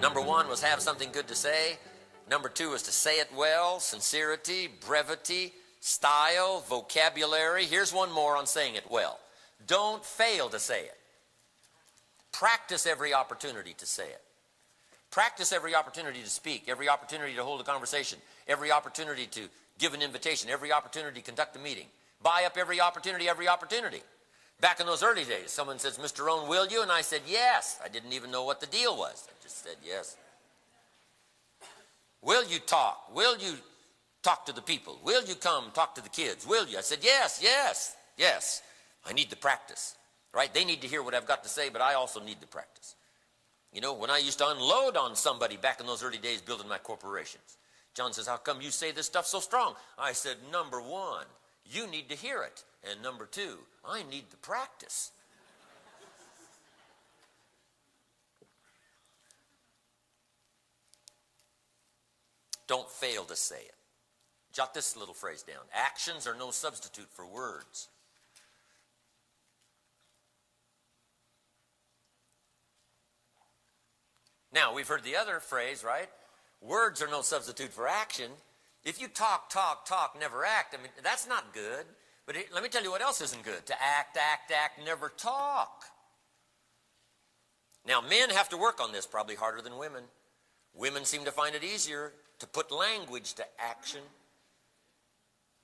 Number one was have something good to say. Number two was to say it well, sincerity, brevity, style, vocabulary. Here's one more on saying it well. Don't fail to say it. Practice every opportunity to say it. Practice every opportunity to speak, every opportunity to hold a conversation, every opportunity to give an invitation, every opportunity to conduct a meeting. Buy up every opportunity, every opportunity. Back in those early days, someone says, Mr. Rohn, will you? And I said, yes. I didn't even know what the deal was. I just said yes. Will you talk? Will you talk to the people? Will you come talk to the kids? Will you? I said, yes, yes, yes. I need the practice, right? They need to hear what I've got to say, but I also need the practice. You know, when I used to unload on somebody back in those early days building my corporations, John says, how come you say this stuff so strong? I said, number one, you need to hear it. And number two, I need the practice. Don't fail to say it. Jot this little phrase down. Actions are no substitute for words. Now, we've heard the other phrase, right? Words are no substitute for action. If you talk, talk, talk, never act, I mean, that's not good. But let me tell you what else isn't good. To act, act, act, never talk. Now, men have to work on this probably harder than women. Women seem to find it easier to put language to action.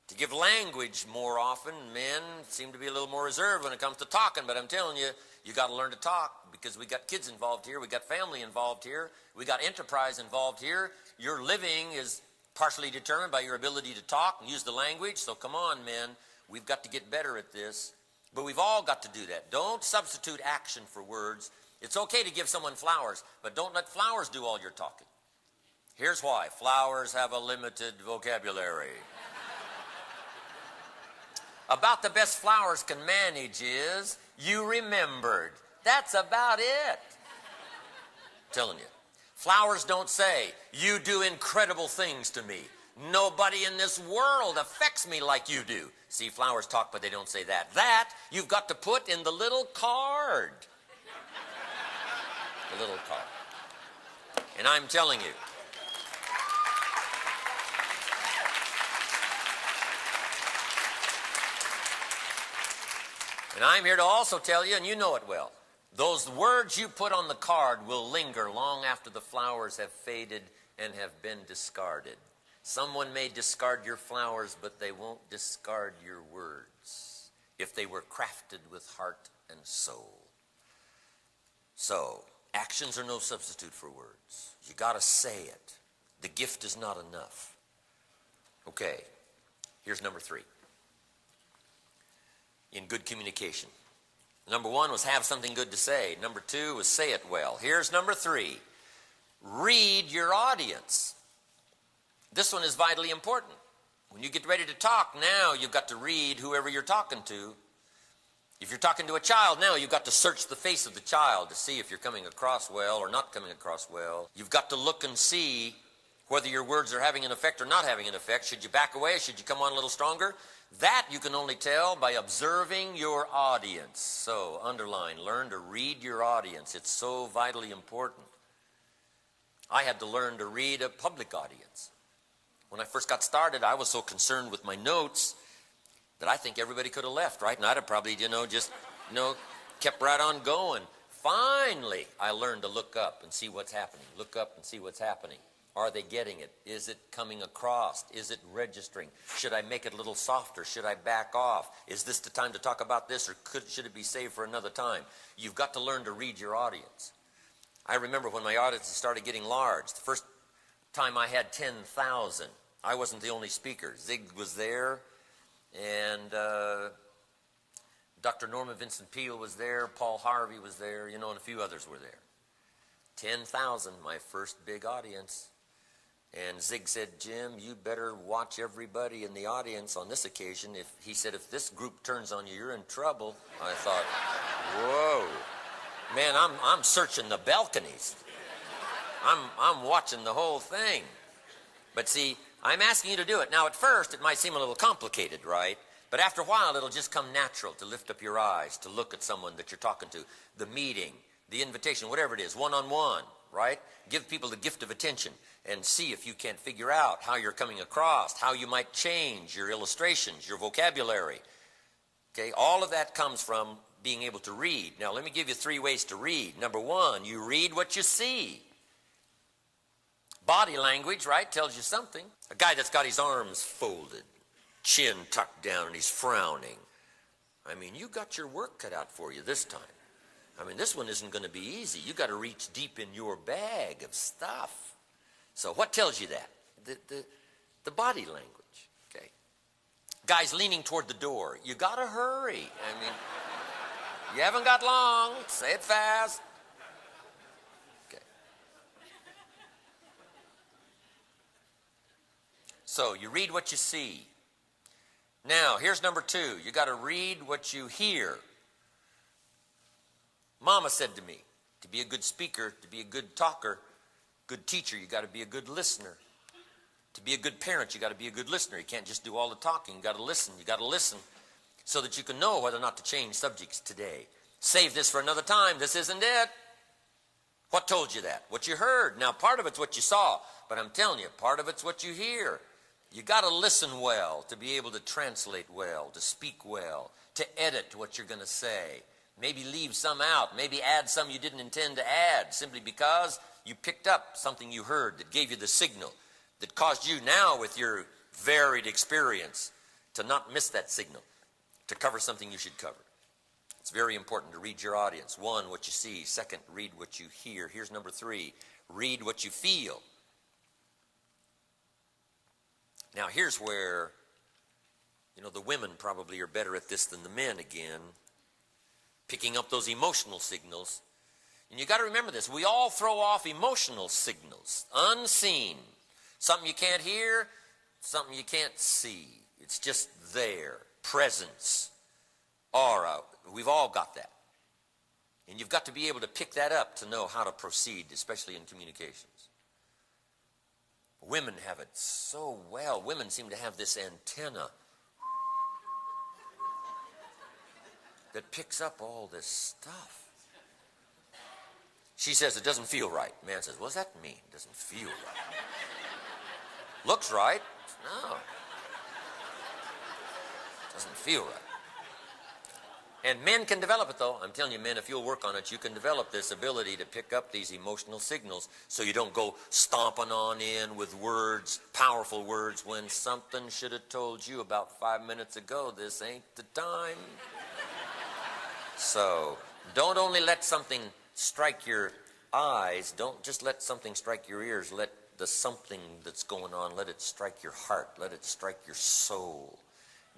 To give language more often. Men seem to be a little more reserved when it comes to talking, but I'm telling you, you got to learn to talk because we got kids involved here, we got family involved here, we got enterprise involved here. Your living is partially determined by your ability to talk and use the language, so come on, men, we've got to get better at this. But we've all got to do that. Don't substitute action for words. It's okay to give someone flowers, but don't let flowers do all your talking. Here's why. Flowers have a limited vocabulary. About the best flowers can manage is, you remembered. That's about it. Telling you. Flowers don't say, you do incredible things to me. Nobody in this world affects me like you do. See, flowers talk, but they don't say that. That you've got to put in the little card. The little card. And I'm telling you, and I'm here to also tell you, and you know it well, those words you put on the card will linger long after the flowers have faded and have been discarded. Someone may discard your flowers, but they won't discard your words if they were crafted with heart and soul. So, actions are no substitute for words. You got to say it. The gift is not enough. Okay, here's number three. In good communication. Number one was have something good to say. Number two was say it well. Here's number three. Read your audience. This one is vitally important. When you get ready to talk, now you've got to read whoever you're talking to. If you're talking to a child, now you've got to search the face of the child to see if you're coming across well or not coming across well. You've got to look and see whether your words are having an effect or not having an effect. Should you back away? Should you come on a little stronger? That you can only tell by observing your audience. So, underline, learn to read your audience. It's so vitally important. I had to learn to read a public audience. When I first got started, I was so concerned with my notes that I think everybody could have left, right? And I'd have probably, kept right on going. Finally, I learned to look up and see what's happening. Look up and see what's happening. Are they getting it? Is it coming across? Is it registering? Should I make it a little softer? Should I back off? Is this the time to talk about this, or should it be saved for another time? You've got to learn to read your audience. I remember when my audience started getting large. The first time I had 10,000, I wasn't the only speaker. Zig was there, and Dr. Norman Vincent Peale was there, Paul Harvey was there, and a few others were there. 10,000, my first big audience. And Zig said, Jim, you better watch everybody in the audience on this occasion. He said, if this group turns on you, you're in trouble. I thought, whoa. Man, I'm searching the balconies. I'm watching the whole thing. But see, I'm asking you to do it. Now, at first, it might seem a little complicated, right? But after a while, it'll just come natural to lift up your eyes, to look at someone that you're talking to. The meeting, the invitation, whatever it is, one-on-one, right? Give people the gift of attention and see if you can't figure out how you're coming across, how you might change your illustrations, your vocabulary. Okay, all of that comes from being able to read. Now, let me give you 3 ways to read. Number 1, you read what you see. Body language, right, tells you something. A guy that's got his arms folded, chin tucked down, and he's frowning. I mean, you got your work cut out for you this time. I mean, this one isn't going to be easy. You got to reach deep in your bag of stuff. So what tells you that? The body language, okay? Guy's leaning toward the door. You got to hurry. I mean, you haven't got long. Say it fast. Okay. So you read what you see. Now, here's number 2. You got to read what you hear. Mama said to me, to be a good speaker, to be a good talker, good teacher, you got to be a good listener. To be a good parent, you got to be a good listener. You can't just do all the talking. You got to listen. You got to listen so that you can know whether or not to change subjects today. Save this for another time. This isn't it. What told you that? What you heard. Now, part of it's what you saw, but I'm telling you, part of it's what you hear. You got to listen well to be able to translate well, to speak well, to edit what you're going to say. Maybe leave some out. Maybe add some you didn't intend to add simply because you picked up something you heard that gave you the signal that caused you now with your varied experience to not miss that signal, to cover something you should cover. It's very important to read your audience. 1, what you see. 2, read what you hear. Here's number 3, read what you feel. Now here's where, the women probably are better at this than the men again, picking up those emotional signals. And you got to remember this, we all throw off emotional signals, unseen. Something you can't hear, something you can't see. It's just there. Presence, aura, we've all got that. And you've got to be able to pick that up to know how to proceed, especially in communications. Women have it so well. Women seem to have this antenna that picks up all this stuff. She says, it doesn't feel right. Man says, what does that mean? It doesn't feel right. Looks right. No. Doesn't feel right. And men can develop it, though. I'm telling you, men, if you'll work on it, you can develop this ability to pick up these emotional signals so you don't go stomping on in with words, powerful words, when something should have told you about 5 minutes ago, this ain't the time. So don't only let something strike your eyes, don't just let something strike your ears, let the something that's going on, let it strike your heart, let it strike your soul,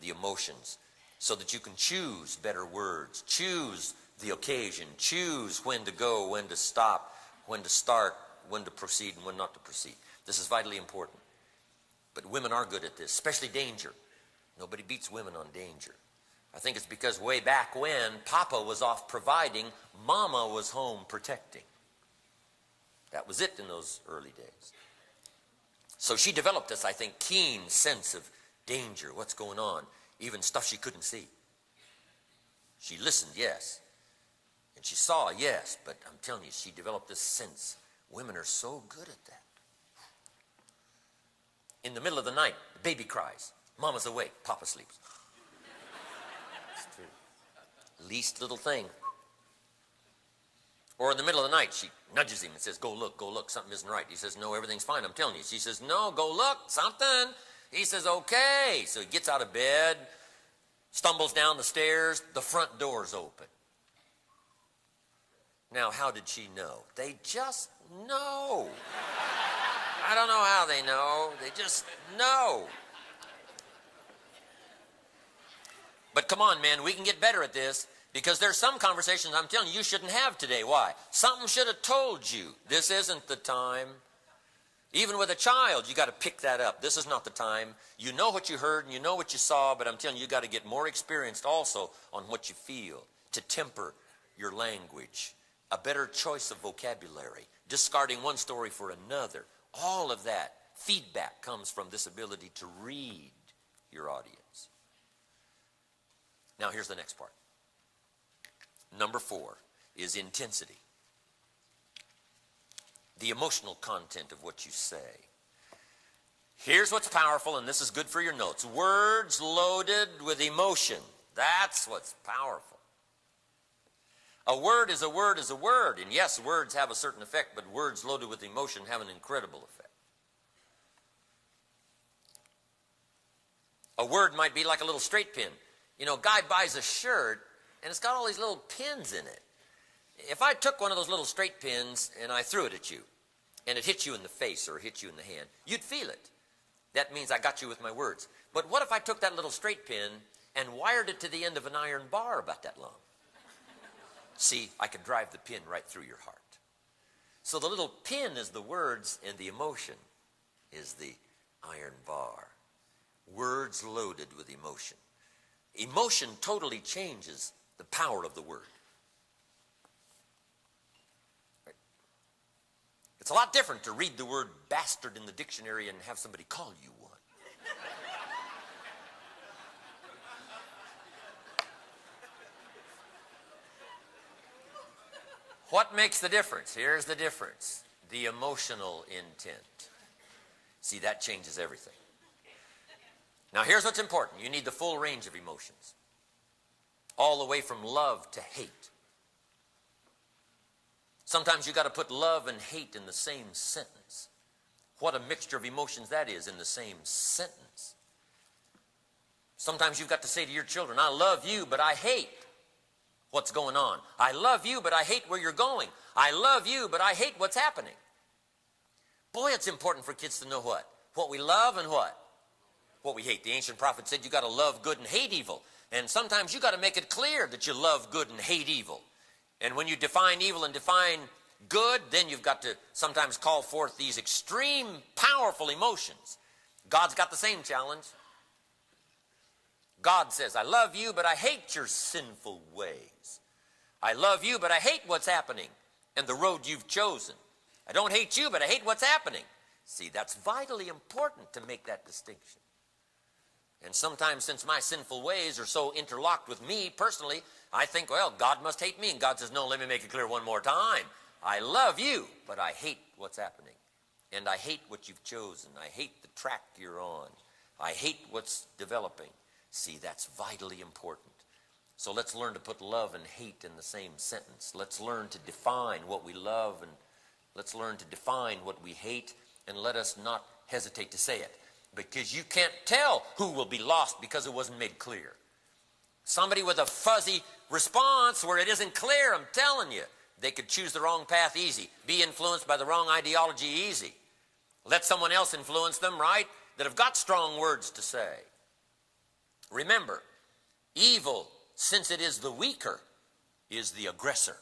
the emotions, so that you can choose better words, choose the occasion, choose when to go, when to stop, when to start, when to proceed, and when not to proceed. This is vitally important. But women are good at this, especially danger. Nobody beats women on danger. I think it's because way back when Papa was off providing, Mama was home protecting. That was it in those early days. So she developed this, I think, keen sense of danger, what's going on, even stuff she couldn't see. She listened, yes. And she saw, yes. But I'm telling you, she developed this sense. Women are so good at that. In the middle of the night, the baby cries. Mama's awake. Papa sleeps. It's true. Least little thing. Or in the middle of the night, she nudges him and says, go look, something isn't right. He says, no, everything's fine, I'm telling you. She says, no, go look, something. He says, okay. So he gets out of bed, stumbles down the stairs, the front door's open. Now, how did she know? They just know. I don't know how they know. They just know. But come on, men, we can get better at this. Because there's some conversations I'm telling you, you shouldn't have today. Why? Something should have told you. This isn't the time. Even with a child, you got to pick that up. This is not the time. You know what you heard and you know what you saw, but I'm telling you, you got to get more experienced also on what you feel to temper your language. A better choice of vocabulary. Discarding one story for another. All of that feedback comes from this ability to read your audience. Now here's the next part. Number 4 is intensity. the emotional content of what you say. Here's what's powerful, and this is good for your notes. Words loaded with emotion. That's what's powerful. A word is a word is a word. And yes, words have a certain effect, but words loaded with emotion have an incredible effect. A word might be like a little straight pin. You know, a guy buys a shirt, and it's got all these little pins in it. If I took one of those little straight pins and I threw it at you, and it hit you in the face or hit you in the hand, you'd feel it. That means I got you with my words. But what if I took that little straight pin and wired it to the end of an iron bar about that long? See, I could drive the pin right through your heart. So the little pin is the words, and the emotion is the iron bar. Words loaded with emotion. Emotion totally changes the power of the word. It's a lot different to read the word bastard in the dictionary and have somebody call you one. What makes the difference? Here's the difference. The emotional intent. See, that changes everything. Now, here's what's important. You need the full range of emotions. All the way from love to hate. Sometimes you got to put love and hate in the same sentence. What a mixture of emotions that is in the same sentence. Sometimes you've got to say to your children, I love you, but I hate what's going on. I love you, but I hate where you're going. I love you, but I hate what's happening. Boy, it's important for kids to know what? What we love and what we hate. The ancient prophet said you got to love good and hate evil. And sometimes you got to make it clear that you love good and hate evil. And when you define evil and define good, then you've got to sometimes call forth these extreme, powerful emotions. God's got the same challenge. God says, I love you, but I hate your sinful ways. I love you, but I hate what's happening and the road you've chosen. I don't hate you, but I hate what's happening. See, that's vitally important to make that distinction. And sometimes, since my sinful ways are so interlocked with me personally, I think, well, God must hate me. And God says, no, let me make it clear one more time. I love you, but I hate what's happening. And I hate what you've chosen. I hate the track you're on. I hate what's developing. See, that's vitally important. So let's learn to put love and hate in the same sentence. Let's learn to define what we love, and let's learn to define what we hate, and let us not hesitate to say it. Because you can't tell who will be lost because it wasn't made clear. Somebody with a fuzzy response where it isn't clear, I'm telling you, they could choose the wrong path easy. Be influenced by the wrong ideology easy. Let someone else influence them, right? That have got strong words to say. Remember, evil, since it is the weaker, is the aggressor.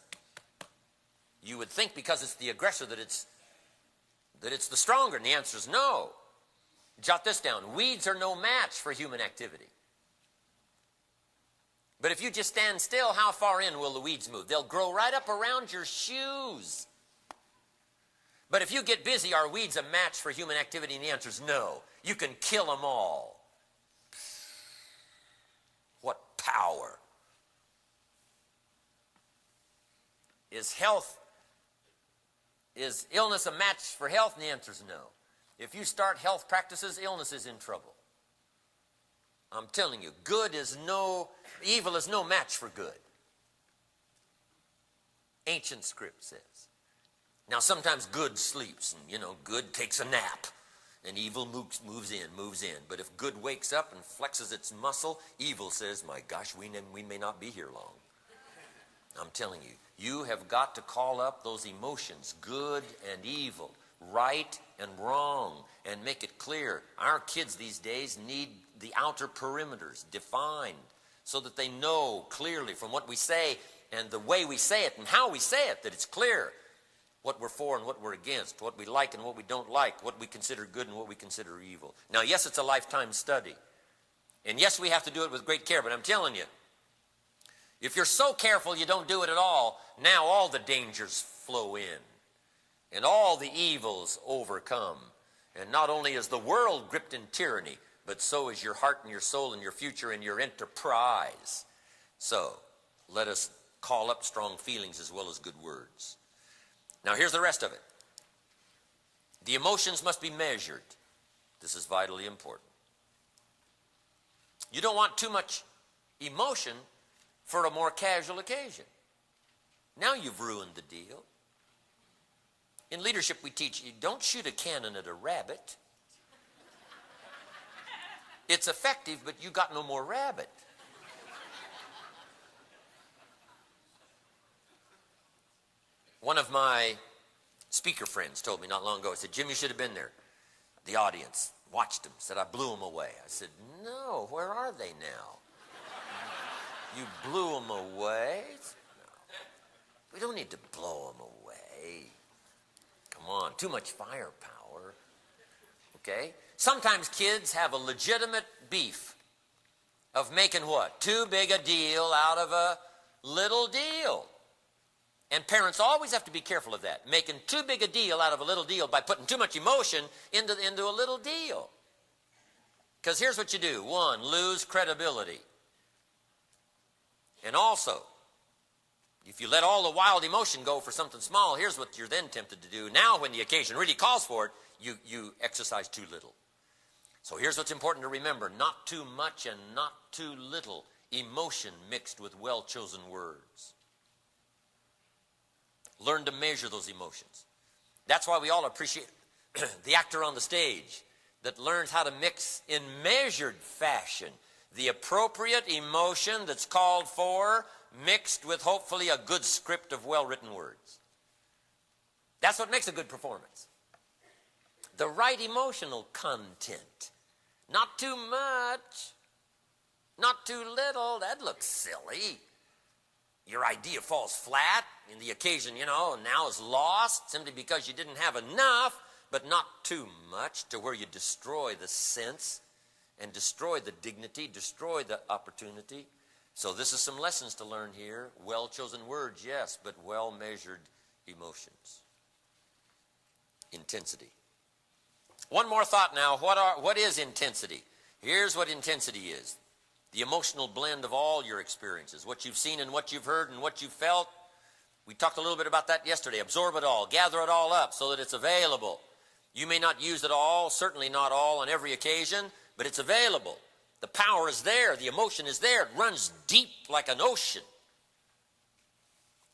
You would think because it's the aggressor that it's the stronger, and the answer is no. Jot this down. Weeds are no match for human activity. But if you just stand still, how far in will the weeds move? They'll grow right up around your shoes. But if you get busy, are weeds a match for human activity? And the answer is no. You can kill them all. What power. Is illness a match for health? And the answer is no. If you start health practices, illness is in trouble. I'm telling you, evil is no match for good. Ancient script says. Now sometimes good sleeps, and good takes a nap, and evil moves in. But if good wakes up and flexes its muscle, evil says, my gosh, we may not be here long. I'm telling you, you have got to call up those emotions, good and evil, right and wrong, and make it clear. Our kids these days need the outer perimeters defined so that they know clearly from what we say and the way we say it and how we say it that it's clear what we're for and what we're against, what we like and what we don't like, what we consider good and what we consider evil. Now, yes, it's a lifetime study. And yes, we have to do it with great care, but I'm telling you, if you're so careful you don't do it at all, now all the dangers flow in. And all the evils overcome. And not only is the world gripped in tyranny, but so is your heart and your soul and your future and your enterprise. So, let us call up strong feelings as well as good words. Now, here's the rest of it. The emotions must be measured. This is vitally important. You don't want too much emotion for a more casual occasion. Now you've ruined the deal. In leadership we teach you don't shoot a cannon at a rabbit. It's effective, but you got no more rabbit. One of my speaker friends told me not long ago, he said, Jim, you should have been there. The audience watched him, said, I blew him away. I said, no, where are they now? You blew them away? No. We don't need to blow them away. Come on, too much firepower. Okay? Sometimes kids have a legitimate beef of making what? Too big a deal out of a little deal. And parents always have to be careful of that, making too big a deal out of a little deal by putting too much emotion into a little deal. Because here's what you do. One, lose credibility. And also, if you let all the wild emotion go for something small, here's what you're then tempted to do. Now when the occasion really calls for it, you exercise too little. So here's what's important to remember. Not too much and not too little emotion mixed with well-chosen words. Learn to measure those emotions. That's why we all appreciate the actor on the stage that learns how to mix in measured fashion the appropriate emotion that's called for, mixed with hopefully a good script of well-written words. That's what makes a good performance. The right emotional content. Not too much, not too little. That looks silly. Your idea falls flat, and the occasion, now is lost simply because you didn't have enough, but not too much to where you destroy the sense and destroy the dignity, destroy the opportunity. So this is some lessons to learn here. Well-chosen words, yes, but well-measured emotions. Intensity. One more thought now. What is intensity? Here's what intensity is. The emotional blend of all your experiences, what you've seen and what you've heard and what you've felt. We talked a little bit about that yesterday. Absorb it all, gather it all up so that it's available. You may not use it all, certainly not all on every occasion, but it's available. The power is there, the emotion is there. It runs deep like an ocean.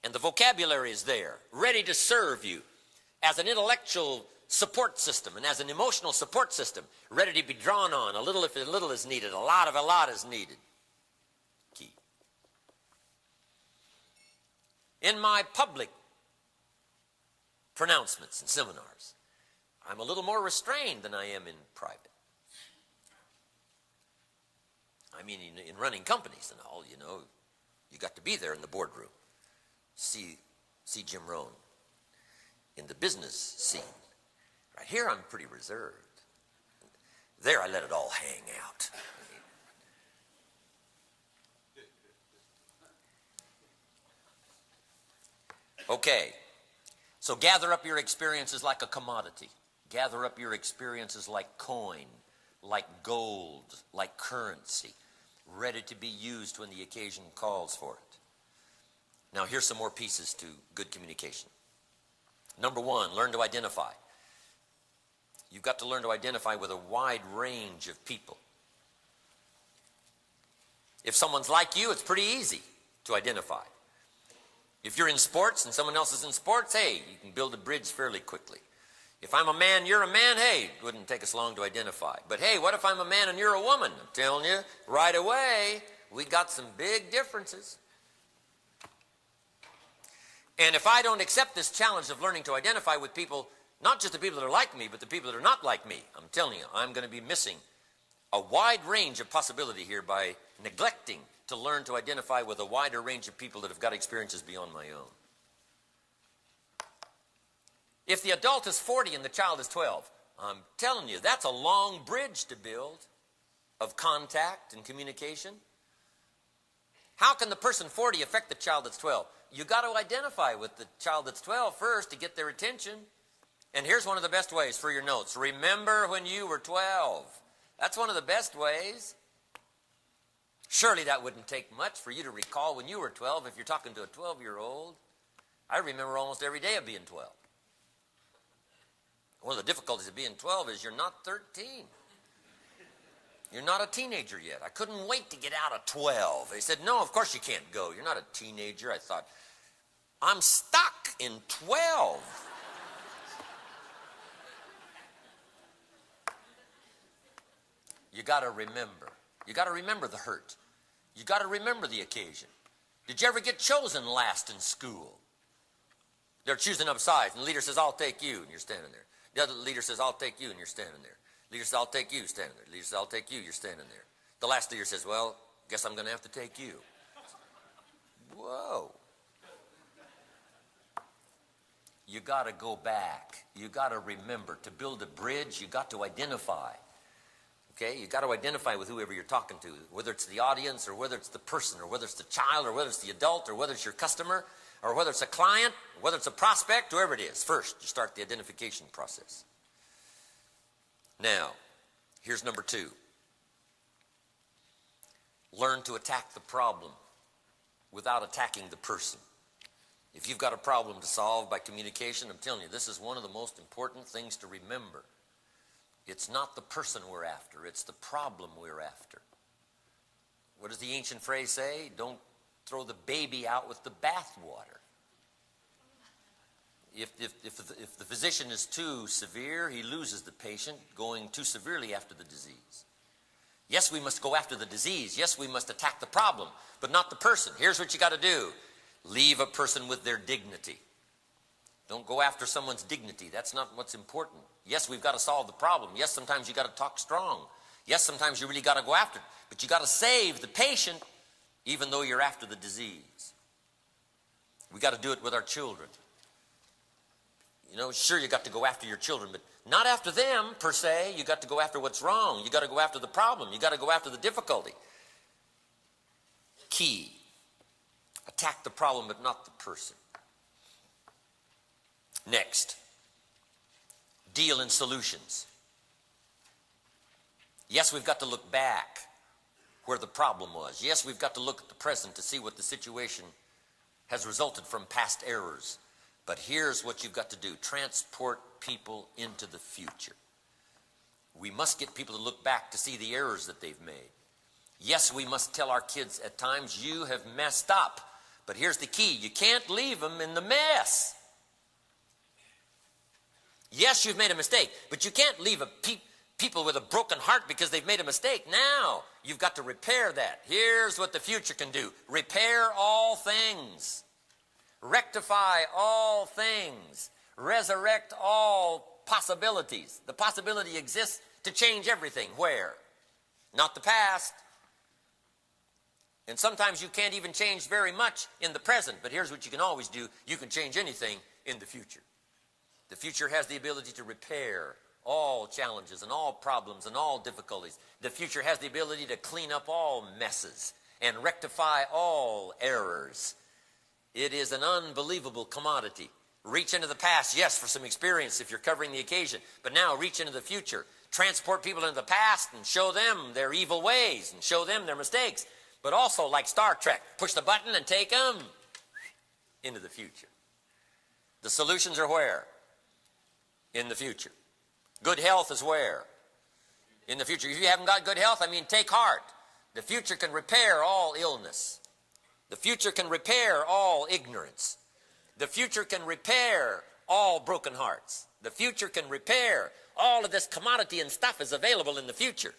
And the vocabulary is there, ready to serve you as an intellectual support system and as an emotional support system, ready to be drawn on. A little if a little is needed, a lot if a lot is needed. Key. In my public pronouncements and seminars, I'm a little more restrained than I am in private. I mean, in running companies and all, you got to be there in the boardroom. See Jim Rohn in the business scene. Right here, I'm pretty reserved. There, I let it all hang out. Okay, so gather up your experiences like a commodity. Gather up your experiences like coin, like gold, like currency, ready to be used when the occasion calls for it. Now, here's some more pieces to good communication. Number one, learn to identify. You've got to learn to identify with a wide range of people. If someone's like you, it's pretty easy to identify. If you're in sports and someone else is in sports, hey, you can build a bridge fairly quickly. If I'm a man, you're a man, hey, it wouldn't take us long to identify. But hey, what if I'm a man and you're a woman? I'm telling you, right away, we got some big differences. And if I don't accept this challenge of learning to identify with people, not just the people that are like me, but the people that are not like me, I'm telling you, I'm going to be missing a wide range of possibility here by neglecting to learn to identify with a wider range of people that have got experiences beyond my own. If the adult is 40 and the child is 12, I'm telling you, that's a long bridge to build of contact and communication. How can the person 40 affect the child that's 12? You got to identify with the child that's 12 first to get their attention. And here's one of the best ways for your notes. Remember when you were 12. That's one of the best ways. Surely that wouldn't take much for you to recall when you were 12 if you're talking to a 12-year-old. I remember almost every day of being 12. One of the difficulties of being 12 is you're not 13. You're not a teenager yet. I couldn't wait to get out of 12. They said, no, of course you can't go. You're not a teenager. I thought, I'm stuck in 12. You got to remember. You got to remember the hurt. You got to remember the occasion. Did you ever get chosen last in school? They're choosing up sides, and the leader says, I'll take you, and you're standing there. The other leader says, I'll take you, and you're standing there. The leader says, I'll take you, standing there. The leader says, I'll take you, you're standing there. The last leader says, well, guess I'm going to have to take you. Whoa. You got to go back. You got to remember. To build a bridge, you got to identify. Okay? You got to identify with whoever you're talking to, whether it's the audience or whether it's the person or whether it's the child or whether it's the adult or whether it's your customer or whether it's a client, whether it's a prospect, whoever it is. First, you start the identification process. Now, here's number 2. Learn to attack the problem without attacking the person. If you've got a problem to solve by communication, I'm telling you, this is one of the most important things to remember. It's not the person we're after, it's the problem we're after. What does the ancient phrase say? Don't throw the baby out with the bathwater. If the physician is too severe, he loses the patient, going too severely after the disease. Yes, we must go after the disease. Yes, we must attack the problem, but not the person. Here's what you got to do. Leave a person with their dignity. Don't go after someone's dignity. That's not what's important. Yes, we've got to solve the problem. Yes, sometimes you got to talk strong. Yes, sometimes you really got to go after it. But you got to save the patient even though you're after the disease. We got to do it with our children. You know, sure, you got to go after your children, but not after them per se. You got to go after what's wrong. You got to go after the problem. You got to go after the difficulty. Key. Attack the problem, but not the person. Next. Deal in solutions. Yes, we've got to look back where the problem was. Yes, we've got to look at the present to see what the situation has resulted from past errors. But here's what you've got to do. Transport people into the future. We must get people to look back to see the errors that they've made. Yes, we must tell our kids at times, you have messed up. But here's the key. You can't leave them in the mess. Yes, you've made a mistake, but you can't leave people with a broken heart because they've made a mistake. Now, you've got to repair that. Here's what the future can do. Repair all things. Rectify all things. Resurrect all possibilities. The possibility exists to change everything. Where? Not the past. And sometimes you can't even change very much in the present, but here's what you can always do. You can change anything in the future. The future has the ability to repair all challenges and all problems and all difficulties. The future has the ability to clean up all messes and rectify all errors. It is an unbelievable commodity. Reach into the past, yes, for some experience if you're covering the occasion, but now reach into the future. Transport people into the past and show them their evil ways and show them their mistakes. But also, like Star Trek, push the button and take them into the future. The solutions are where? In the future. Good health is where? In the future. If you haven't got good health, I mean, take heart. The future can repair all illness. The future can repair all ignorance. The future can repair all broken hearts. The future can repair all of this commodity and stuff is available in the future.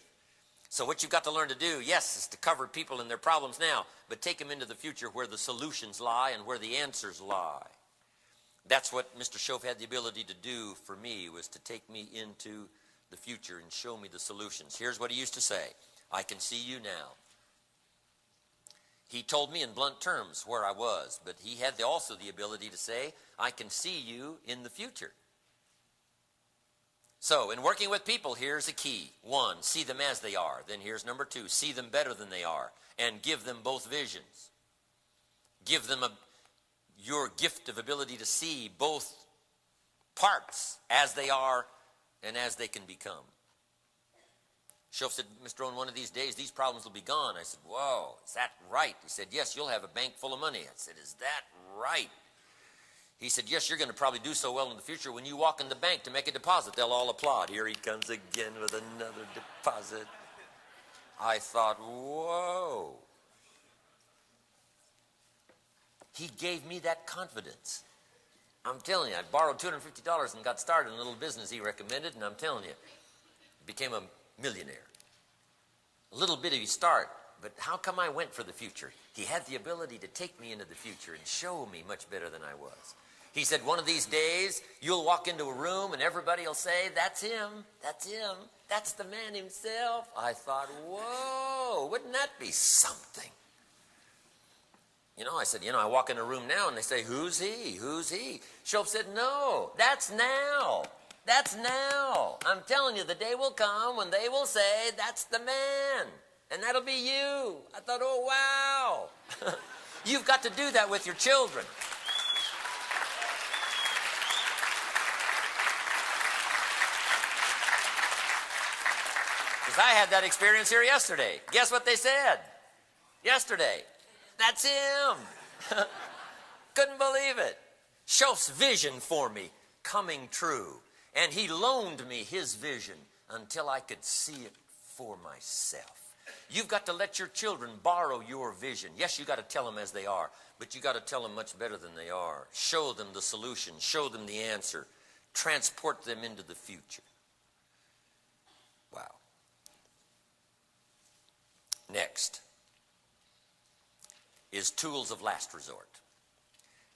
So what you've got to learn to do, yes, is to cover people and their problems now, but take them into the future where the solutions lie and where the answers lie. That's what Mr. Schoaf had the ability to do for me, was to take me into the future and show me the solutions. Here's what he used to say, I can see you now. He told me in blunt terms where I was, but he had also the ability to say, I can see you in the future. So, in working with people, here's a key. 1, see them as they are. Then here's number 2, see them better than they are, and give them both visions. Give them your gift of ability to see both parts as they are and as they can become. Schoaf said, Mr. Rohn, one of these days, these problems will be gone. I said, whoa, is that right? He said, yes, you'll have a bank full of money. I said, is that right? He said, yes, you're going to probably do so well in the future. When you walk in the bank to make a deposit, they'll all applaud. Here he comes again with another deposit. I thought, whoa. He gave me that confidence. I'm telling you, I borrowed $250 and got started in a little business he recommended, and I'm telling you, became a millionaire. A little bitty start, but how come I went for the future? He had the ability to take me into the future and show me much better than I was. He said, one of these days, you'll walk into a room and everybody will say, that's him, that's him, that's the man himself. I thought, whoa, wouldn't that be something? You know, I said, I walk in a room now and they say, who's he, who's he? Shoaff said, no, that's now. That's now. I'm telling you, the day will come when they will say, that's the man. And that'll be you. I thought, oh, wow. You've got to do that with your children. Because I had that experience here yesterday. Guess what they said? Yesterday. That's him. Couldn't believe it. Shoaff's vision for me coming true. And he loaned me his vision until I could see it for myself. You've got to let your children borrow your vision. Yes, you've got to tell them as they are, but you've got to tell them much better than they are. Show them the solution. Show them the answer. Transport them into the future. Wow. Next is tools of last resort.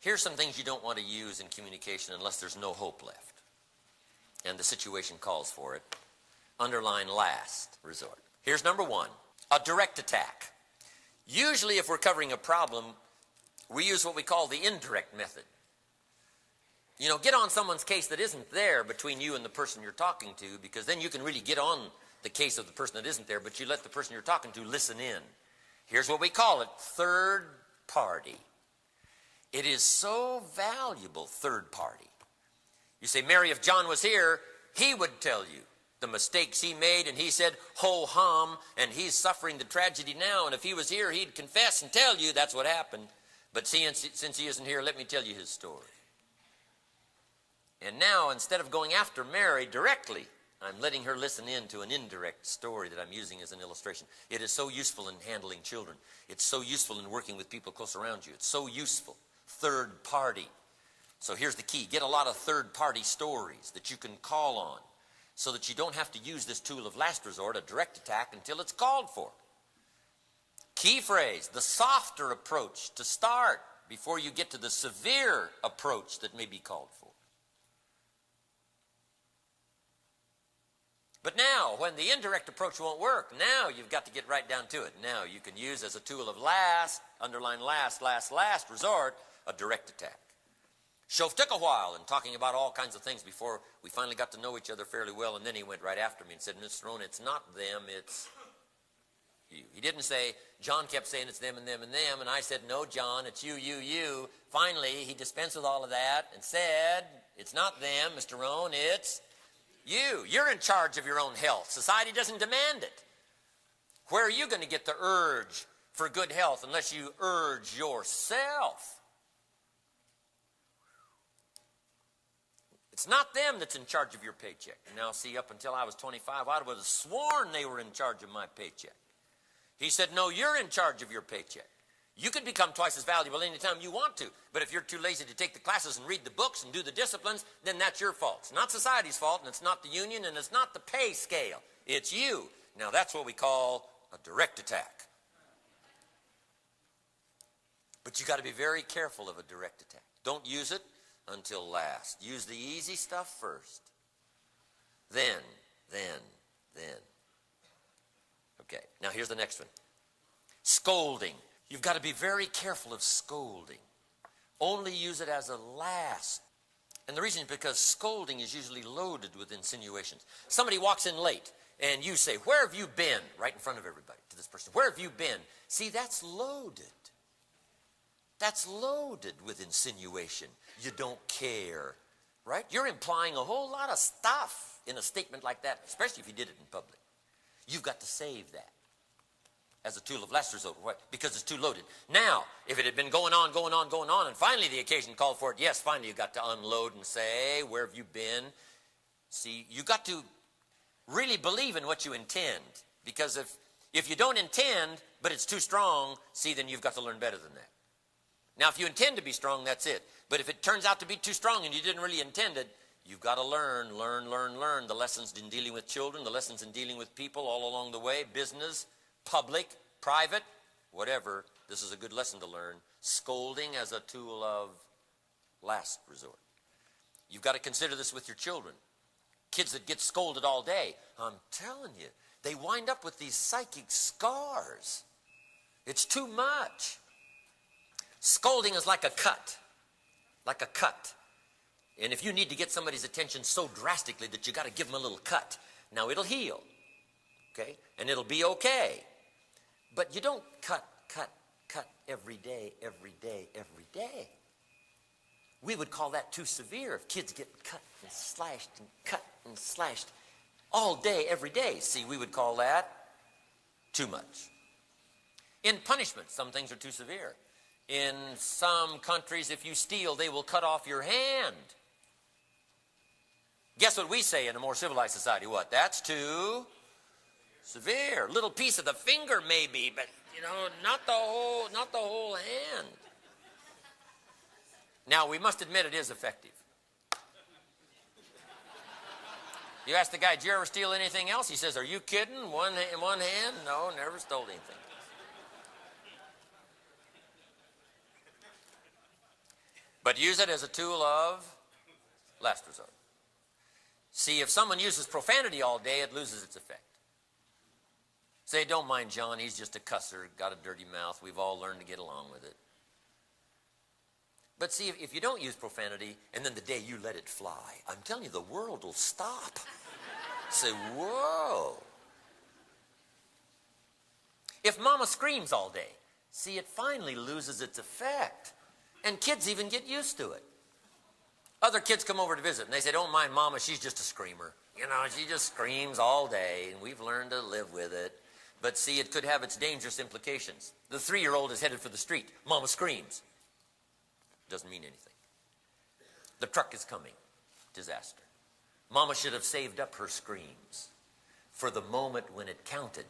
Here's some things you don't want to use in communication unless there's no hope left and the situation calls for it. Underline last resort. Here's number one, a direct attack. Usually if we're covering a problem, we use what we call the indirect method. Get on someone's case that isn't there between you and the person you're talking to, because then you can really get on the case of the person that isn't there, but you let the person you're talking to listen in. Here's what we call it, third party. It is so valuable, third party. You say, Mary, if John was here, he would tell you the mistakes he made, and he said, ho-hum, and he's suffering the tragedy now, and if he was here, he'd confess and tell you that's what happened. But since he isn't here, let me tell you his story. And now, instead of going after Mary directly, I'm letting her listen in to an indirect story that I'm using as an illustration. It is so useful in handling children. It's so useful in working with people close around you. It's so useful. Third party. So here's the key. Get a lot of third party stories that you can call on so that you don't have to use this tool of last resort, a direct attack, until it's called for. Key phrase, the softer approach to start before you get to the severe approach that may be called for. But now, when the indirect approach won't work, now you've got to get right down to it. Now you can use as a tool of last, underline last resort, a direct attack. Shoaff took a while in talking about all kinds of things before we finally got to know each other fairly well, and then he went right after me and said, Ms. Rohn, it's not them, it's you. He didn't say, John kept saying it's them and them and them, and I said, no, John, it's you, you, you. Finally, he dispensed with all of that and said, it's not them, Mr. Rohn, it's you. You're in charge of your own health. Society doesn't demand it. Where are you going to get the urge for good health unless you urge yourself? It's not them that's in charge of your paycheck. Now, see, up until I was 25, I would have sworn they were in charge of my paycheck. He said, no, you're in charge of your paycheck. You can become twice as valuable anytime you want to, but if you're too lazy to take the classes and read the books and do the disciplines, then that's your fault. It's not society's fault, and it's not the union, and it's not the pay scale. It's you. Now, that's what we call a direct attack. But you got to be very careful of a direct attack. Don't use it until last. Use the easy stuff first. Then. Okay, now here's the next one. Scolding. You've got to be very careful of scolding. Only use it as a last. And the reason is because scolding is usually loaded with insinuations. Somebody walks in late, and you say, where have you been? Right in front of everybody to this person. Where have you been? See, that's loaded. That's loaded with insinuation. You don't care, right? You're implying a whole lot of stuff in a statement like that, especially if you did it in public. You've got to save that. as a tool of last resort. Why? Because it's too loaded. Now, if it had been going on, and finally the occasion called for it, yes, finally you got to unload and say, where have you been? See, you got to really believe in what you intend. Because if you don't intend, but it's too strong, see, then you've got to learn better than that. Now, if you intend to be strong, that's it. But if it turns out to be too strong and you didn't really intend it, you've got to learn the lessons in dealing with children, the lessons in dealing with people all along the way, business, public, private, whatever. This is a good lesson to learn. Scolding as a tool of last resort. You've got to consider this with your children. Kids that get scolded all day, I'm telling you, they wind up with these psychic scars. It's too much. Scolding is like a cut. Like a cut. And if you need to get somebody's attention so drastically that you got to give them a little cut, now it'll heal. Okay? And it'll be okay. But you don't cut every day. We would call that too severe if kids get cut and slashed all day, every day. See, we would call that too much. In punishment, some things are too severe. In some countries, if you steal, they will cut off your hand. Guess what we say in a more civilized society? What? That's too severe. Little piece of the finger maybe, but not the whole hand. Now, we must admit it is effective. You ask the guy, did you ever steal anything else? He says, are you kidding? One hand? No, never stole anything. But use it as a tool of last resort. See, if someone uses profanity all day, it loses its effect. Say, don't mind John, he's just a cusser, got a dirty mouth. We've all learned to get along with it. But see, if you don't use profanity, and then the day you let it fly, I'm telling you, the world will stop. Say, whoa. If mama screams all day, see, it finally loses its effect. And kids even get used to it. Other kids come over to visit, and they say, don't mind mama, she's just a screamer. She just screams all day, and we've learned to live with it. But see, it could have its dangerous implications. The 3-year-old is headed for the street. Mama screams. Doesn't mean anything. The truck is coming. Disaster. Mama should have saved up her screams for the moment when it counted.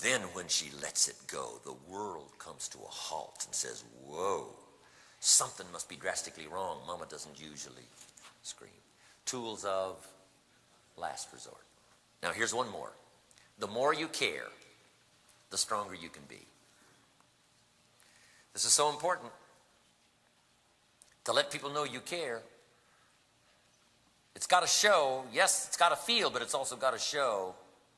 Then when she lets it go, the world comes to a halt and says, whoa, something must be drastically wrong. Mama doesn't usually scream. Tools of last resort. Now here's one more. The more you care, the stronger you can be. This is so important. To let people know you care. It's got to show, yes, it's got to feel, but it's also got to show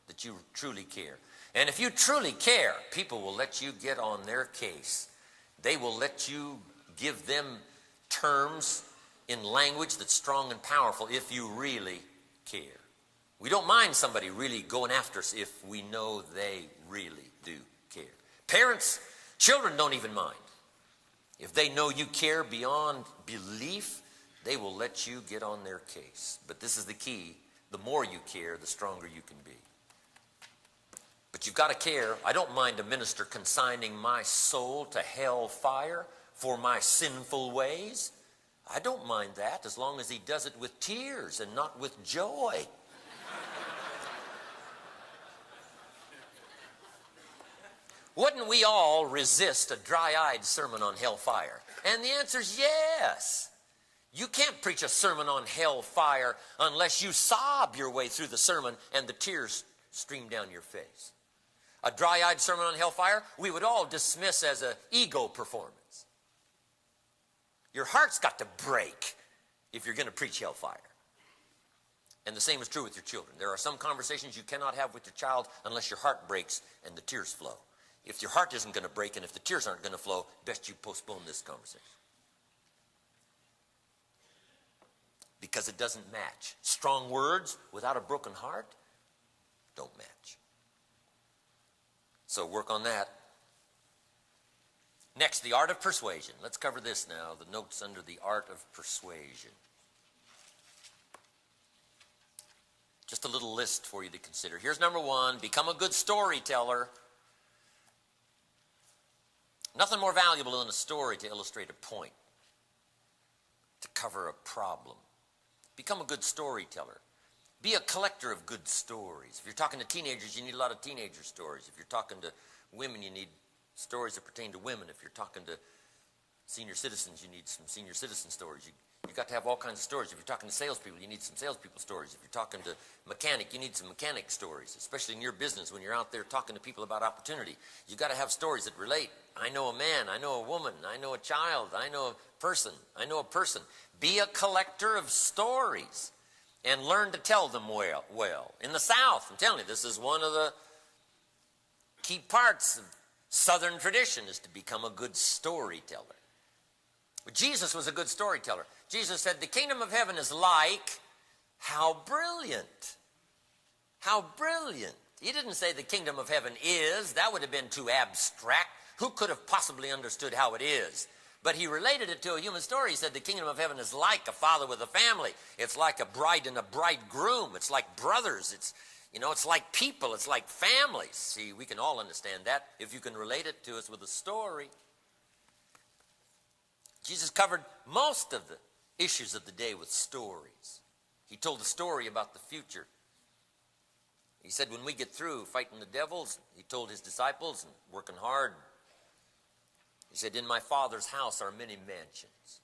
that you truly care. And if you truly care, people will let you get on their case. They will let you give them terms in language that's strong and powerful if you really care. We don't mind somebody really going after us if we know they really do care. Parents, children don't even mind. If they know you care beyond belief, they will let you get on their case. But this is the key. The more you care, the stronger you can be. But you've got to care. I don't mind a minister consigning my soul to hell fire for my sinful ways. I don't mind that as long as he does it with tears and not with joy. Wouldn't we all resist a dry-eyed sermon on hellfire? And the answer is yes. You can't preach a sermon on hellfire unless you sob your way through the sermon and the tears stream down your face. A dry-eyed sermon on hellfire, we would all dismiss as an ego performance. Your heart's got to break if you're going to preach hellfire. And the same is true with your children. There are some conversations you cannot have with your child unless your heart breaks and the tears flow. If your heart isn't going to break and if the tears aren't going to flow, best you postpone this conversation. Because it doesn't match. Strong words without a broken heart don't match. So work on that. Next, the art of persuasion. Let's cover this now, the notes under the art of persuasion. Just a little list for you to consider. Here's number one, become a good storyteller. Nothing more valuable than a story to illustrate a point, to cover a problem. Become a good storyteller. Be a collector of good stories. If you're talking to teenagers, you need a lot of teenager stories. If you're talking to women, you need stories that pertain to women. If you're talking to senior citizens, you need some senior citizen stories. You've got to have all kinds of stories. If you're talking to salespeople, you need some salespeople stories. If you're talking to mechanic, you need some mechanic stories, especially in your business when you're out there talking to people about opportunity. You've got to have stories that relate. I know a man, I know a woman, I know a child, I know a person, I know a person. Be a collector of stories and learn to tell them well. In the South, I'm telling you, this is one of the key parts of Southern tradition is to become a good storyteller. But Jesus was a good storyteller. Jesus said, the kingdom of heaven is like, how brilliant. How brilliant. He didn't say the kingdom of heaven is. That would have been too abstract. Who could have possibly understood how it is? But he related it to a human story. He said the kingdom of heaven is like a father with a family. It's like a bride and a bridegroom. It's like brothers. It's like people. It's like families. See, we can all understand that if you can relate it to us with a story. Jesus covered most of the issues of the day with stories. He told a story about the future. He said when we get through fighting the devils, he told his disciples, and working hard, he said, in my Father's house are many mansions.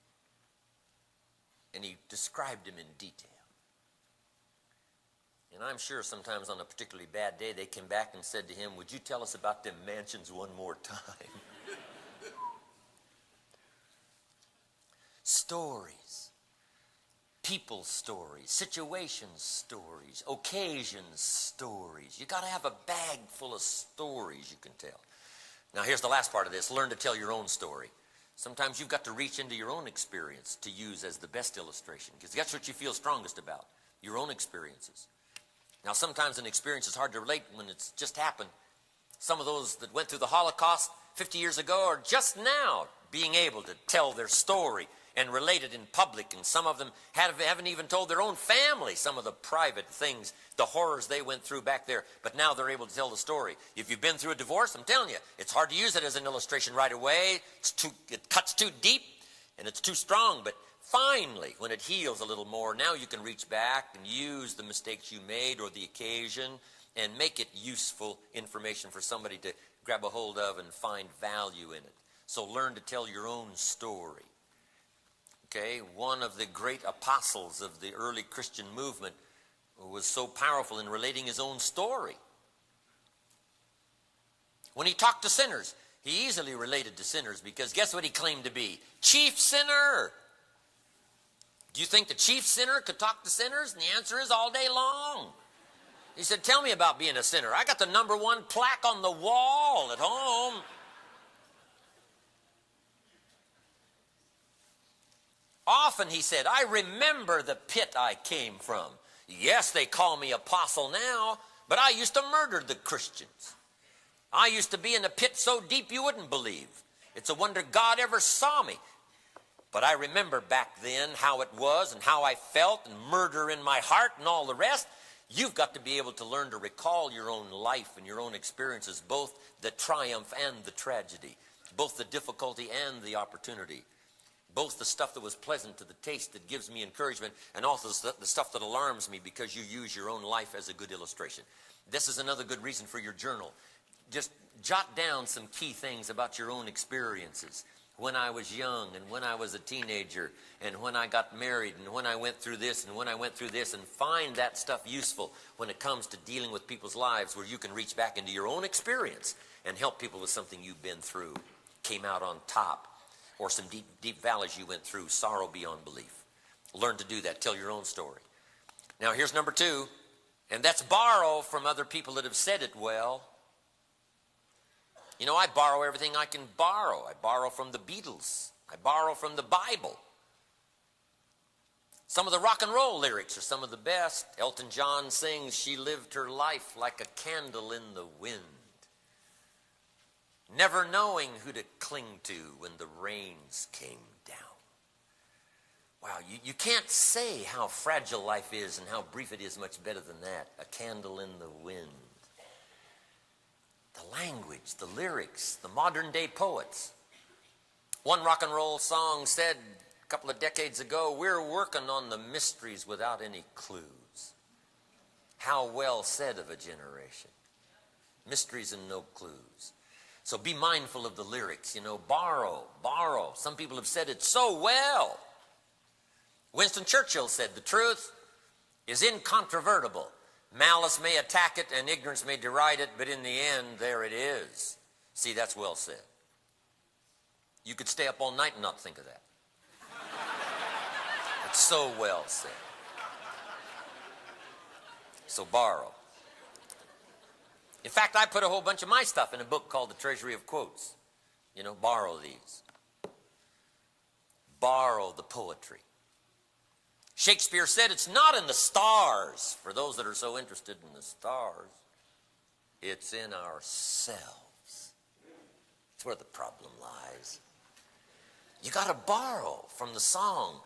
And he described them in detail. And I'm sure sometimes on a particularly bad day, they came back and said to him, would you tell us about them mansions one more time? Stories, people stories, situation stories, occasions stories. You got to have a bag full of stories you can tell. Now here's the last part of this. Learn to tell your own story. Sometimes you've got to reach into your own experience to use as the best illustration, because that's what you feel strongest about, your own experiences. Now sometimes an experience is hard to relate when it's just happened. Some of those that went through the Holocaust 50 years ago are just now being able to tell their story and relate it in public, and some of them haven't even told their own family some of the private things, the horrors they went through back there, but now they're able to tell the story. If you've been through a divorce, I'm telling you, it's hard to use it as an illustration right away. It cuts too deep, and it's too strong, but finally, when it heals a little more, now you can reach back and use the mistakes you made or the occasion and make it useful information for somebody to grab a hold of and find value in it. So learn to tell your own story. Okay, one of the great apostles of the early Christian movement was so powerful in relating his own story. When he talked to sinners, he easily related to sinners because guess what he claimed to be? Chief sinner. Do you think the chief sinner could talk to sinners? And the answer is all day long. He said, tell me about being a sinner. I got the #1 plaque on the wall at home. Often, he said, I remember the pit I came from. Yes, they call me apostle now, but I used to murder the Christians. I used to be in a pit so deep you wouldn't believe. It's a wonder God ever saw me. But I remember back then how it was and how I felt and murder in my heart and all the rest. You've got to be able to learn to recall your own life and your own experiences, both the triumph and the tragedy, both the difficulty and the opportunity. Both the stuff that was pleasant to the taste that gives me encouragement and also the stuff that alarms me because you use your own life as a good illustration. This is another good reason for your journal. Just jot down some key things about your own experiences. When I was young and when I was a teenager and when I got married and when I went through this and when I went through this, and find that stuff useful when it comes to dealing with people's lives where you can reach back into your own experience and help people with something you've been through, came out on top. Or some deep, deep valleys you went through, sorrow beyond belief. Learn to do that. Tell your own story. Now, here's #2, and that's borrow from other people that have said it well. You know, I borrow everything I can borrow. I borrow from the Beatles. I borrow from the Bible. Some of the rock and roll lyrics are some of the best. Elton John sings, she lived her life like a candle in the wind, never knowing who to cling to when the rains came down. Wow, you can't say how fragile life is and how brief it is much better than that. A candle in the wind. The language, the lyrics, the modern day poets. One rock and roll song said a couple of decades ago, we're working on the mysteries without any clues. How well said of a generation. Mysteries and no clues. So be mindful of the lyrics, borrow. Some people have said it so well. Winston Churchill said, the truth is incontrovertible. Malice may attack it and ignorance may deride it, but in the end, there it is. See, that's well said. You could stay up all night and not think of that. It's so well said. So borrow. In fact, I put a whole bunch of my stuff in a book called The Treasury of Quotes. Borrow these. Borrow the poetry. Shakespeare said it's not in the stars, for those that are so interested in the stars. It's in ourselves. That's where the problem lies. You got to borrow from the song,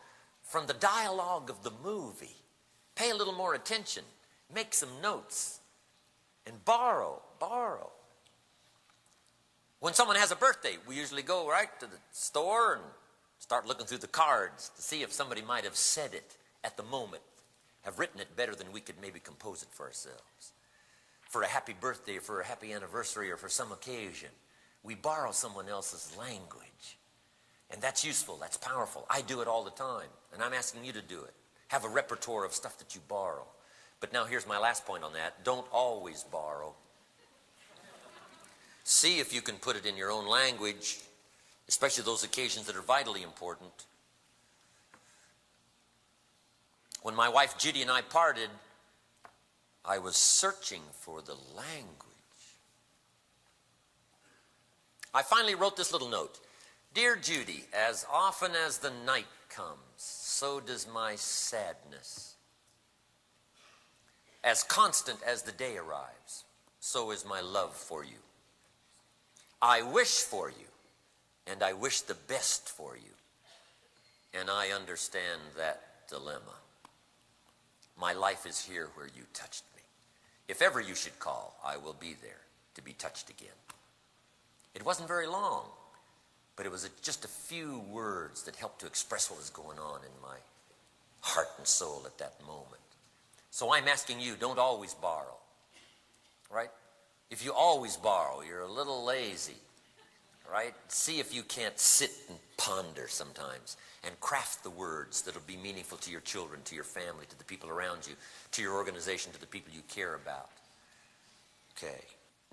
from the dialogue of the movie. Pay a little more attention. Make some notes. And borrow. When someone has a birthday, we usually go right to the store and start looking through the cards to see if somebody might have said it at the moment, have written it better than we could maybe compose it for ourselves. For a happy birthday, or for a happy anniversary, or for some occasion, we borrow someone else's language. And that's useful, that's powerful. I do it all the time, and I'm asking you to do it. Have a repertoire of stuff that you borrow. But now here's my last point on that. Don't always borrow. See if you can put it in your own language, especially those occasions that are vitally important. When my wife Judy and I parted, I was searching for the language. I finally wrote this little note. Dear Judy, as often as the night comes, so does my sadness. As constant as the day arrives, so is my love for you. I wish for you, and I wish the best for you. And I understand that dilemma. My life is here where you touched me. If ever you should call, I will be there to be touched again. It wasn't very long, but it was just a few words that helped to express what was going on in my heart and soul at that moment. So I'm asking you, don't always borrow, right? If you always borrow, you're a little lazy, right? See if you can't sit and ponder sometimes and craft the words that will be meaningful to your children, to your family, to the people around you, to your organization, to the people you care about. Okay.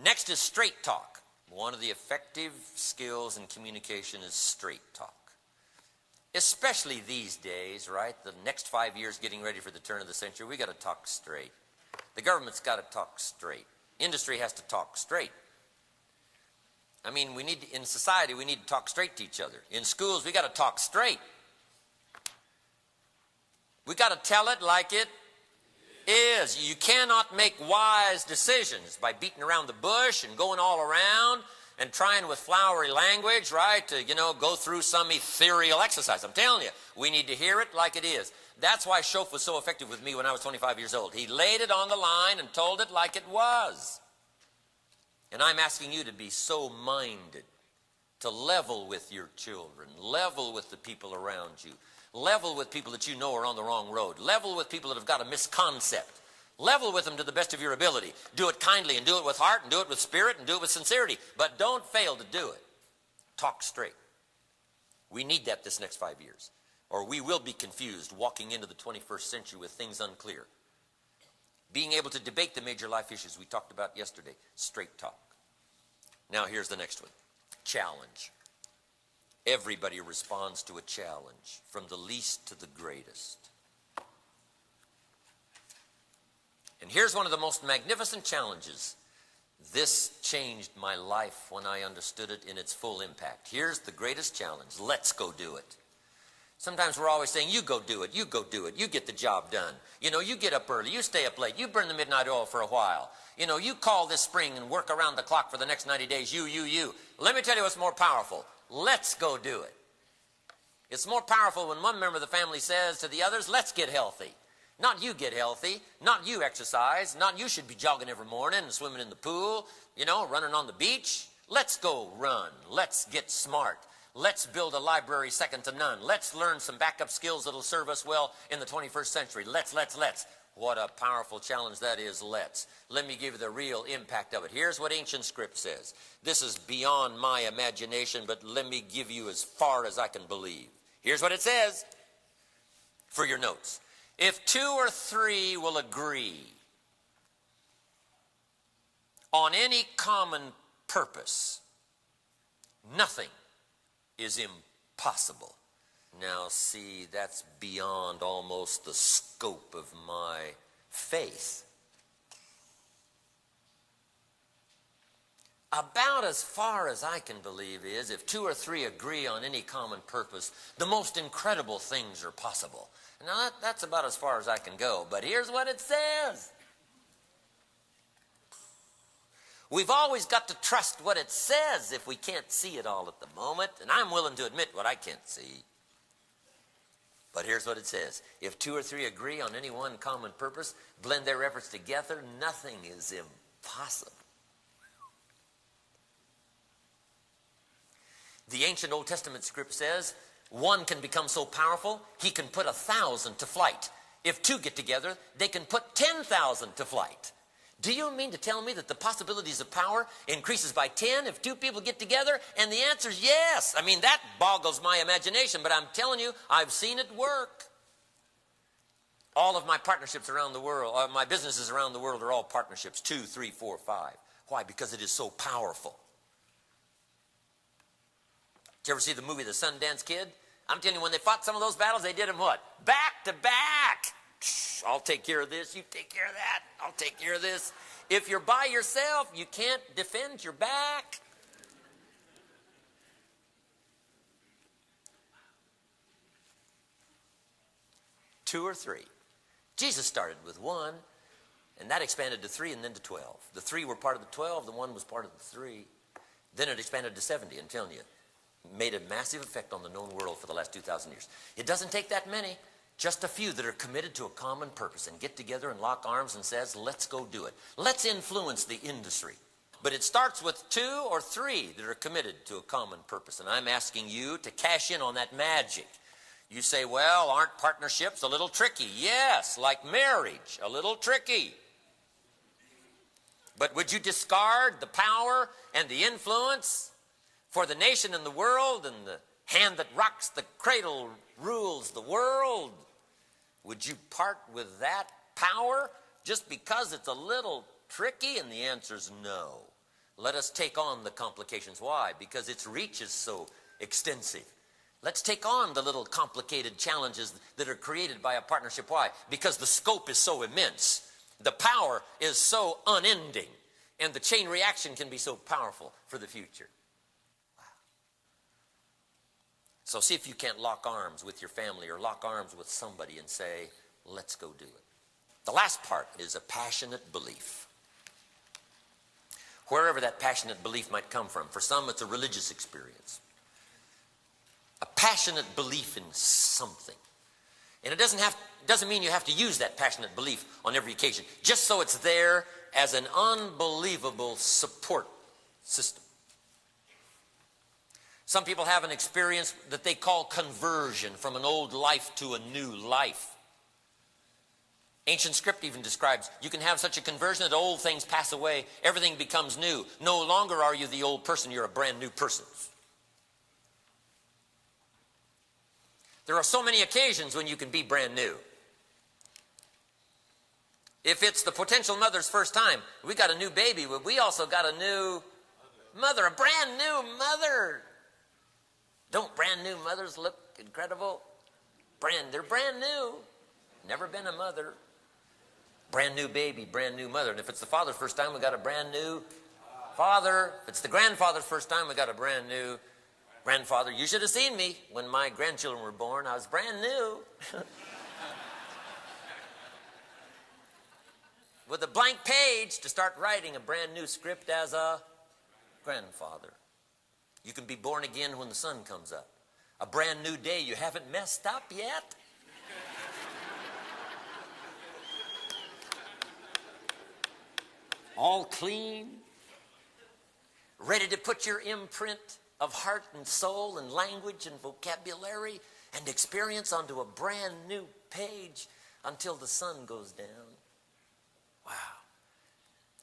Next is straight talk. One of the effective skills in communication is straight talk. Especially these days, right? The next 5 years getting ready for the turn of the century, we got to talk straight. The government's got to talk straight. Industry has to talk straight. I mean, in society, we need to talk straight to each other. In schools, we got to talk straight. We got to tell it like it is. You cannot make wise decisions by beating around the bush and going all around and trying with flowery language, right, to, go through some ethereal exercise. I'm telling you, we need to hear it like it is. That's why Schoaf was so effective with me when I was 25 years old. He laid it on the line and told it like it was. And I'm asking you to be so minded to level with your children, level with the people around you, level with people that you know are on the wrong road, level with people that have got a misconcept. Level with them to the best of your ability. Do it kindly and do it with heart and do it with spirit and do it with sincerity. But don't fail to do it. Talk straight. We need that this next 5 years. Or we will be confused walking into the 21st century with things unclear. Being able to debate the major life issues we talked about yesterday. Straight talk. Now here's the next one. Challenge. Everybody responds to a challenge, from the least to the greatest. And here's one of the most magnificent challenges. This changed my life when I understood it in its full impact. Here's the greatest challenge. Let's go do it. Sometimes we're always saying, you go do it, you go do it, you get the job done. You get up early, you stay up late, you burn the midnight oil for a while. You call this spring and work around the clock for the next 90 days, you. Let me tell you what's more powerful. Let's go do it. It's more powerful when one member of the family says to the others, let's get healthy. Not you get healthy, not you exercise, not you should be jogging every morning and swimming in the pool, running on the beach. Let's go run. Let's get smart. Let's build a library second to none. Let's learn some backup skills that'll serve us well in the 21st century. Let's. What a powerful challenge that is, let's. Let me give you the real impact of it. Here's what ancient script says. This is beyond my imagination, but let me give you as far as I can believe. Here's what it says for your notes. If 2 or 3 will agree on any common purpose, nothing is impossible. Now, see, that's beyond almost the scope of my faith. About as far as I can believe is, if 2 or 3 agree on any common purpose, the most incredible things are possible. Now, that's about as far as I can go, but here's what it says. We've always got to trust what it says if we can't see it all at the moment, and I'm willing to admit what I can't see. But here's what it says. If 2 or 3 agree on any one common purpose, blend their efforts together, nothing is impossible. The ancient Old Testament script says, one can become so powerful, he can put 1,000 to flight. If 2 get together, they can put 10,000 to flight. Do you mean to tell me that the possibilities of power increases by 10 if 2 people get together? And the answer is yes. I mean, that boggles my imagination, but I'm telling you, I've seen it work. All of my partnerships around the world, my businesses around the world are all partnerships, 2, 3, 4, 5. Why? Because it is so powerful. Did you ever see the movie The Sundance Kid? I'm telling you, when they fought some of those battles, they did them what? Back to back. I'll take care of this, you take care of that, I'll take care of this. If you're by yourself, you can't defend your back. Two or 3. Jesus started with 1, and that expanded to 3 and then to 12. The 3 were part of the 12, the 1 was part of the 3. Then it expanded to 70, I'm telling you. Made a massive effect on the known world for the last 2,000 years. It doesn't take that many. Just a few that are committed to a common purpose and get together and lock arms and says, let's go do it. Let's influence the industry. But it starts with 2 or 3 that are committed to a common purpose. And I'm asking you to cash in on that magic. You say, well, aren't partnerships a little tricky? Yes, like marriage, a little tricky. But would you discard the power and the influence for the nation and the world, and the hand that rocks the cradle rules the world? Would you part with that power just because it's a little tricky? And the answer is no. Let us take on the complications. Why? Because its reach is so extensive. Let's take on the little complicated challenges that are created by a partnership. Why? Because the scope is so immense. The power is so unending. And the chain reaction can be so powerful for the future. So see if you can't lock arms with your family or lock arms with somebody and say, let's go do it. The last part is a passionate belief. Wherever that passionate belief might come from. For some, it's a religious experience. A passionate belief in something. And it doesn't mean you have to use that passionate belief on every occasion. Just so it's there as an unbelievable support system. Some people have an experience that they call conversion from an old life to a new life. Ancient script even describes you can have such a conversion that old things pass away, everything becomes new. No longer are you the old person, you're a brand new person. There are so many occasions when you can be brand new. If it's the potential mother's first time, we got a new baby, but we also got a new mother, a brand new mother. Don't brand new mothers look incredible? They're brand new. Never been a mother. Brand new baby, brand new mother. And if it's the father's first time, we got a brand new father. If it's the grandfather's first time, we got a brand new grandfather. You should have seen me when my grandchildren were born. I was brand new. With a blank page to start writing a brand new script as a grandfather. You can be born again when the sun comes up. A brand new day. You haven't messed up yet. All clean. Ready to put your imprint of heart and soul and language and vocabulary and experience onto a brand new page until the sun goes down. Wow.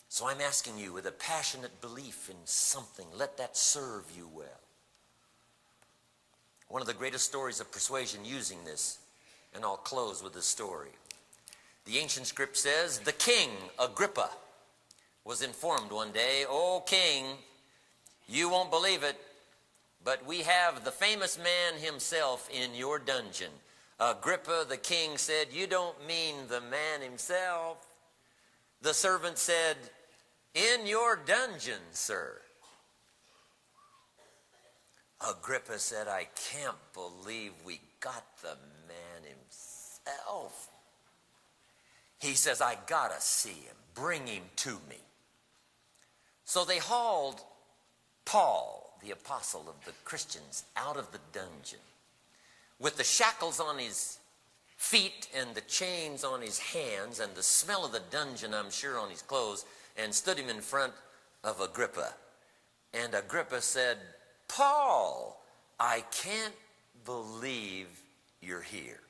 So I'm asking you, with a passionate belief in something, let that serve you well. One of the greatest stories of persuasion using this, and I'll close with this story. The ancient script says, the king, Agrippa, was informed one day, "O king, you won't believe it, but we have the famous man himself in your dungeon." Agrippa, the king, said, "You don't mean the man himself." The servant said, "In your dungeon, sir." Agrippa said, "I can't believe we got the man himself." He says, "I gotta see him. Bring him to me." So they hauled Paul, the apostle of the Christians, out of the dungeon with the shackles on his feet and the chains on his hands and the smell of the dungeon, I'm sure, on his clothes, and stood him in front of Agrippa. And Agrippa said, "Paul, I can't believe you're here."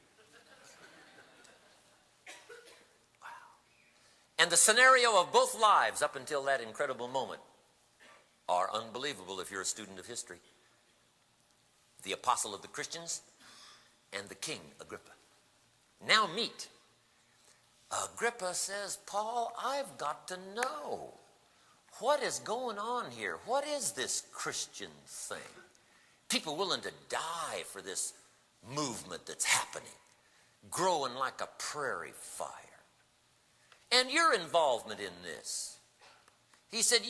Wow. And the scenario of both lives up until that incredible moment are unbelievable if you're a student of history. The apostle of the Christians and the king, Agrippa. Now meet. Agrippa says, "Paul, I've got to know. What is going on here? What is this Christian thing? People willing to die for this movement that's happening, growing like a prairie fire. And your involvement in this." He said,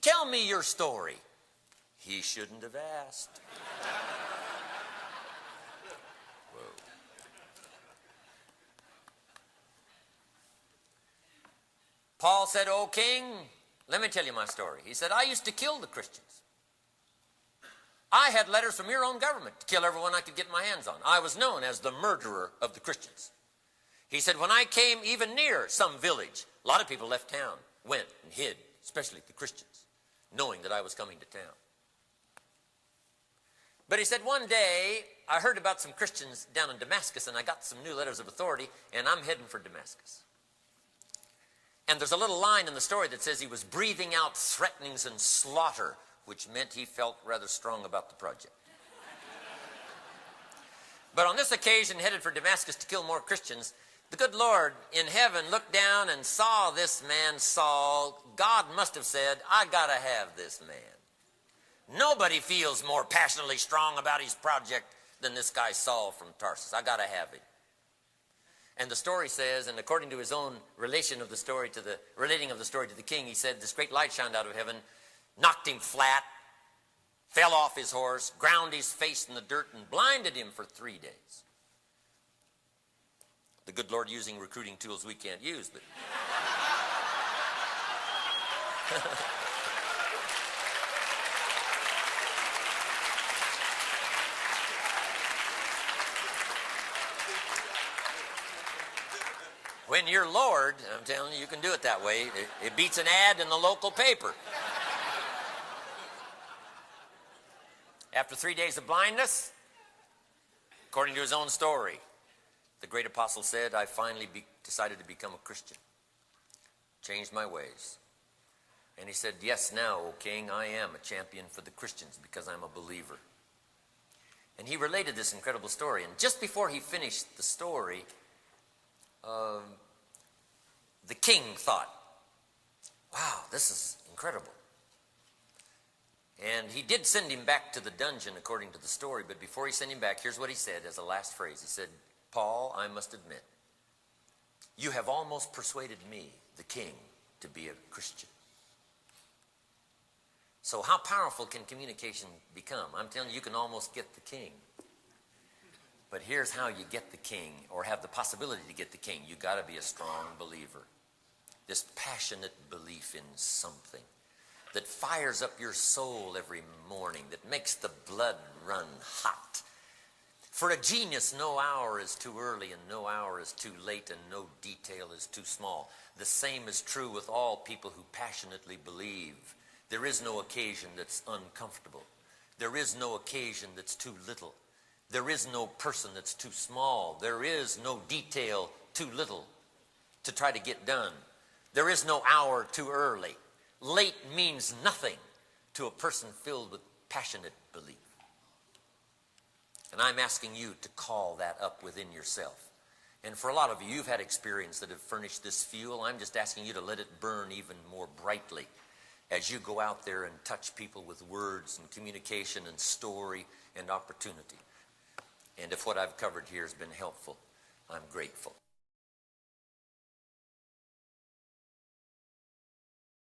"Tell me your story." He shouldn't have asked. Whoa. Paul said, "O king, let me tell you my story." He said, "I used to kill the Christians. I had letters from your own government to kill everyone I could get my hands on. I was known as the murderer of the Christians." He said, "When I came even near some village, a lot of people left town, went and hid, especially the Christians, knowing that I was coming to town. But," he said, "one day I heard about some Christians down in Damascus, and I got some new letters of authority, and I'm heading for Damascus." And there's a little line in the story that says he was breathing out threatenings and slaughter, which meant he felt rather strong about the project. But on this occasion, headed for Damascus to kill more Christians, the good Lord in heaven looked down and saw this man Saul. God must have said, "I gotta have this man. Nobody feels more passionately strong about his project than this guy Saul from Tarsus. I gotta have him." And the story says, and according to his own relating of the story to the king, he said, this great light shined out of heaven, knocked him flat, fell off his horse, ground his face in the dirt, and blinded him for 3 days. The good Lord using recruiting tools we can't use, but when you're Lord, I'm telling you, you can do it that way. It beats an ad in the local paper. After 3 days of blindness, according to his own story, the great apostle said, "I finally decided to become a Christian. Changed my ways." And he said, "Yes, now, O king, I am a champion for the Christians because I'm a believer." And he related this incredible story. And just before he finished the story, the king thought, "Wow, this is incredible." And he did send him back to the dungeon according to the story, but before he sent him back, here's what he said as a last phrase. He said, "Paul, I must admit, you have almost persuaded me, the king, to be a Christian." So how powerful can communication become? I'm telling you, you can almost get the king. But here's how you get the king, or have the possibility to get the king. You got to be a strong believer. This passionate belief in something that fires up your soul every morning, that makes the blood run hot. For a genius, no hour is too early and no hour is too late and no detail is too small. The same is true with all people who passionately believe. There is no occasion that's uncomfortable. There is no occasion that's too little. There is no person that's too small. There is no detail too little to try to get done. There is no hour too early. Late means nothing to a person filled with passionate belief. And I'm asking you to call that up within yourself. And for a lot of you, you've had experience that have furnished this fuel. I'm just asking you to let it burn even more brightly as you go out there and touch people with words and communication and story and opportunity. And if what I've covered here has been helpful, I'm grateful.